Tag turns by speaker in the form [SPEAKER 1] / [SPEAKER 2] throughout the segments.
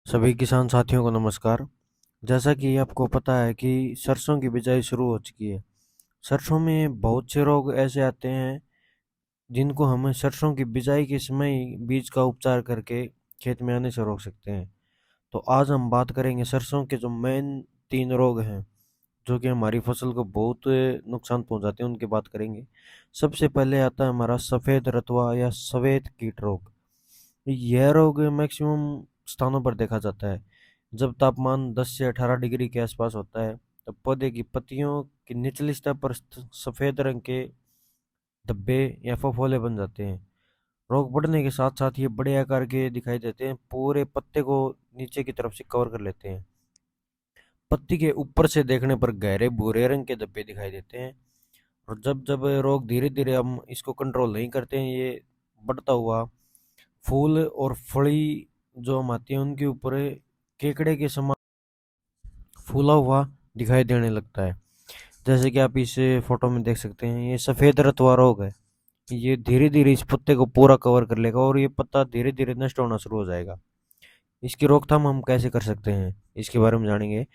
[SPEAKER 1] सभी किसान साथियों को नमस्कार। जैसा कि आपको पता है कि सरसों की बिजाई शुरू हो चुकी है। सरसों में बहुत से रोग ऐसे आते हैं जिनको हम सरसों की बिजाई के समय ही बीज का उपचार करके खेत में आने से रोक सकते हैं। तो आज हम बात करेंगे सरसों के जो मेन 3 रोग हैं जो कि हमारी फसल को बहुत नुकसान पहुंचाते हैं, उनकी बात करेंगे। सबसे पहले आता है हमारा सफ़ेद रतुआ या सफ़ेद कीट रोग। यह रोग मैक्सिमम स्थानों पर देखा जाता है जब तापमान 10 से 18 डिग्री के आसपास होता है। तब पौधे की पत्तियों की निचली सतह पर सफेद रंग के धब्बे या फफोले बन जाते हैं। रोग बढ़ने के साथ साथ ये बड़े आकार के दिखाई देते हैं, पूरे पत्ते को नीचे की तरफ से कवर कर लेते हैं। पत्ती के ऊपर से देखने पर गहरे भूरे रंग के धब्बे दिखाई देते हैं। और जब जब रोग धीरे धीरे हम इसको कंट्रोल नहीं करते हैं, ये बढ़ता हुआ फूल और फली जो हम आती है उनके ऊपर केकड़े के समान फूला हुआ दिखाई देने लगता है। जैसे कि आप इस फोटो में देख सकते हैं, ये सफेद रतवा रोग है। ये धीरे धीरे इस पत्ते को पूरा कवर कर लेगा और ये पत्ता धीरे धीरे नष्ट होना शुरू हो जाएगा। इसकी रोकथाम हम कैसे कर सकते हैं, इसके बारे में जानेंगे।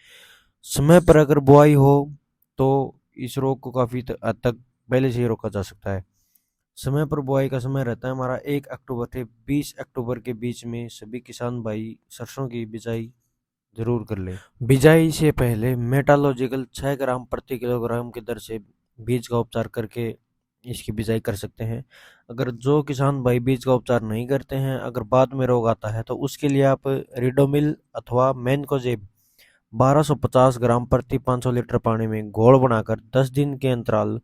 [SPEAKER 1] समय पर अगर बुआई हो तो इस रोग को काफ़ी हद तक पहले से ही रोका जा सकता है। समय पर बुआई का समय रहता है हमारा 1 अक्टूबर से 20 अक्टूबर के बीच में सभी किसान भाई सरसों की बिजाई जरूर कर ले। बिजाई से पहले मेटालॉजिकल 6 ग्राम प्रति किलोग्राम की दर से बीज का उपचार करके इसकी बिजाई कर सकते हैं। अगर जो किसान भाई बीज का उपचार नहीं करते हैं, अगर बाद में रोग आता है, तो उसके लिए आप रिडोमिल अथवा मैनकोजेब 1250 ग्राम प्रति 500 लीटर पानी में घोल बनाकर 10 दिन के अंतराल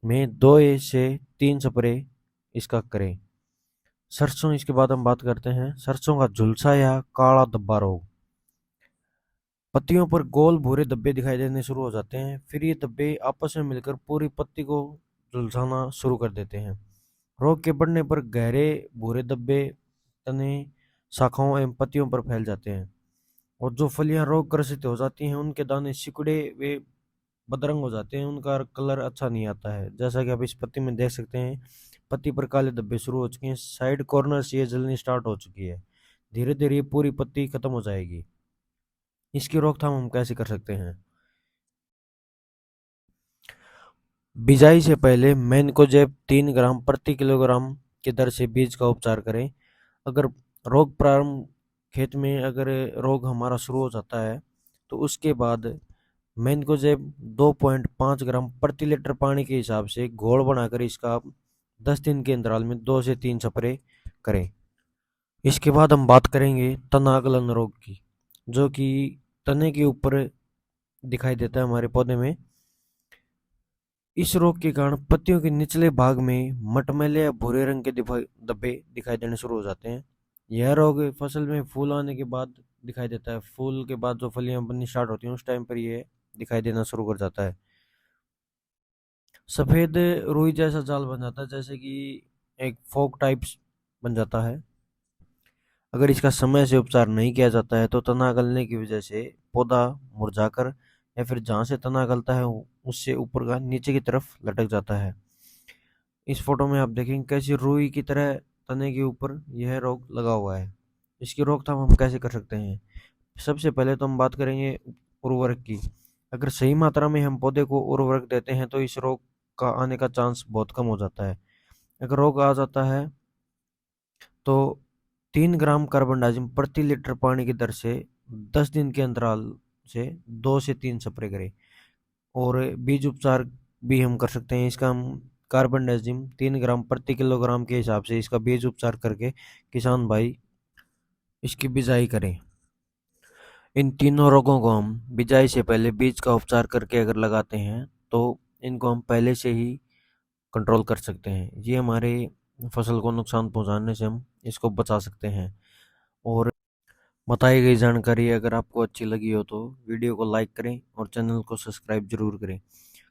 [SPEAKER 1] में 2 से 3 स्प्रे इसका करें। सरसों, इसके बाद हम बात करते हैं सरसों का झुलसा या काला धब्बा रोग। पत्तियों पर गोल भूरे धब्बे दिखाई देने शुरू हो जाते हैं, फिर ये धब्बे आपस में मिलकर पूरी पत्ती को झुलसाना शुरू कर देते हैं। रोग के बढ़ने पर गहरे भूरे धब्बे तने, शाखाओं एवं पत्तियों पर फैल जाते हैं और जो फलियां रोग ग्रसित हो जाती हैं उनके दाने सिकुड़े वे बदरंग हो जाते हैं, उनका कलर अच्छा नहीं आता है। जैसा कि आप इस पत्ती में देख सकते हैं, पत्ती पर काले धब्बे शुरू हो चुके हैं, साइड कॉर्नर से ये जलनी स्टार्ट हो चुकी है। धीरे धीरे पूरी पत्ती खत्म हो जाएगी। इसकी रोकथाम हम कैसे कर सकते हैं। बिजाई से पहले मैनकोजेब 3 ग्राम प्रति किलोग्राम की दर से बीज का उपचार करें। अगर रोग प्रारंभ खेत में अगर रोग हमारा शुरू हो जाता है तो उसके बाद मैनकोजेब 2.5 ग्राम प्रति लीटर पानी के हिसाब से घोल बनाकर इसका 10 दिन के अंतराल में 2 से 3 स्प्रे करें। इसके बाद हम बात करेंगे तनागलन रोग की, जो कि तने के ऊपर दिखाई देता है हमारे पौधे में। इस रोग के कारण पत्तियों के निचले भाग में मटमैले या भूरे रंग के धब्बे दिखाई देने शुरू हो जाते हैं। यह रोग फसल में फूल आने के बाद दिखाई देता है। फूल के बाद जो फलियां बननी स्टार्ट होती हैं उस टाइम पर ये दिखाई देना शुरू कर जाता है। सफेद रुई जैसा जाल बन जाता है, जैसे कि एक फोक टाइप्स बन जाता है। अगर इसका समय से उपचार नहीं किया जाता है तो तना गलने की वजह से पौधा मुरझाकर या फिर जहाँ से तना गलता है उससे ऊपर का नीचे की तरफ लटक जाता है। इस फोटो में आप देखेंगे कैसी रुई की तरह तने के ऊपर यह रोग लगा हुआ है। इसकी रोकथाम हम कैसे कर सकते हैं। सबसे पहले तो हम बात करेंगे उर्वरक की। अगर सही मात्रा में हम पौधे को उर्वरक देते हैं तो इस रोग का आने का चांस बहुत कम हो जाता है। अगर रोग आ जाता है तो 3 ग्राम कार्बन डाइऑक्साइड प्रति लीटर पानी की दर से 10 दिन के अंतराल से 2 से 3 स्प्रे करें। और बीज उपचार भी हम कर सकते हैं। इसका हम कार्बन डाइऑक्साइड 3 ग्राम प्रति किलोग्राम के हिसाब से इसका बीज उपचार करके किसान भाई इसकी बिजाई करें। इन तीनों रोगों को हम बिजाई से पहले बीज का उपचार करके अगर लगाते हैं तो इनको हम पहले से ही कंट्रोल कर सकते हैं। ये हमारे फसल को नुकसान पहुंचाने से हम इसको बचा सकते हैं। और बताई गई जानकारी अगर आपको अच्छी लगी हो तो वीडियो को लाइक करें और चैनल को सब्सक्राइब जरूर करें।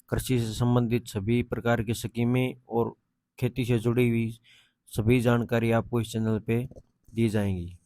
[SPEAKER 1] कृषि से संबंधित सभी प्रकार की स्कीमें और खेती से जुड़ी हुई सभी जानकारी आपको इस चैनल पे दी जाएंगी।